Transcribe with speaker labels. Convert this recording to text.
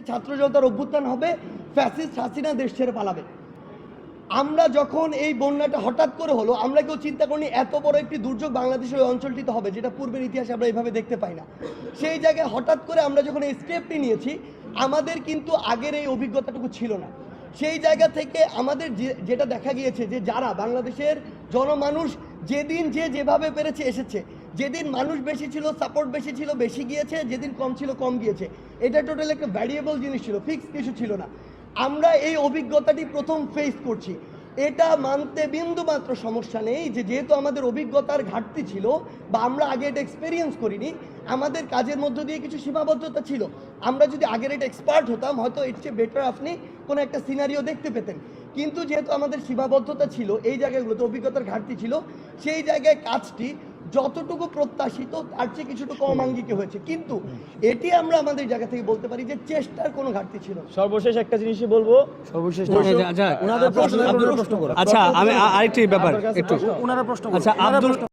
Speaker 1: ছাত্র জনতার অভ্যুত্থান হবে, ফ্যাসিস্ট হাসিনা দেশ ছেড়ে পালাবে। আমরা যখন এই বন্যাটা হঠাৎ করে হলো, আমরা কেউ চিন্তা করিনি এত বড় একটি দুর্যোগ বাংলাদেশের ওই অঞ্চলটিতে হবে, যেটা পূর্বের ইতিহাসে আমরা এইভাবে দেখতে পাই না। সেই জায়গায় হঠাৎ করে আমরা যখন এই স্টেপটি নিয়েছি, আমাদের কিন্তু আগের এই অভিজ্ঞতাটুকু ছিল না। সেই জায়গা থেকে আমাদের যেটা দেখা গিয়েছে যে যারা বাংলাদেশের জনমানুষ যেদিন যেভাবে পেরেছে এসেছে, যেদিন মানুষ বেশি ছিল সাপোর্ট বেশি ছিল বেশি গিয়েছে, যেদিন কম ছিল কম গিয়েছে। এটা টোটাল একটা ভ্যারিয়েবল জিনিস ছিল, ফিক্সড কিছু ছিল না। আমরা এই অভিজ্ঞতাটি প্রথম ফেস করছি। এটা মানতে বিন্দুমাত্র সমস্যা নেই যে যেহেতু আমাদের অভিজ্ঞতার ঘাটতি ছিল বা আমরা আগে এটা এক্সপেরিয়েন্স করিনি, আমাদের কাজের মধ্য দিয়ে কিছু সীমাবদ্ধতা ছিল। আমরা যদি আগের এটা এক্সপার্ট হতাম, হয়তো এর চেয়ে বেটার আপনি কোনো একটা সিনারিও দেখতে পেতেন। কিন্তু যেহেতু আমাদের সীমাবদ্ধতা ছিল, এই জায়গাগুলোতে অভিজ্ঞতার ঘাটতি ছিল, সেই জায়গায় কাজটি যতটুকু প্রত্যাশিত তার চেয়ে কিছুটা কম আঙ্গিকে হয়েছে। কিন্তু এটি আমরা আমাদের জায়গা থেকে বলতে পারি যে চেষ্টার কোনো ঘাটতি ছিল।
Speaker 2: সর্বশেষ একটা জিনিসই বলবো,
Speaker 3: আচ্ছা আমি আরেকটি ব্যাপার একটু
Speaker 4: ওনারা প্রশ্ন
Speaker 3: আচ্ছা আব্দুল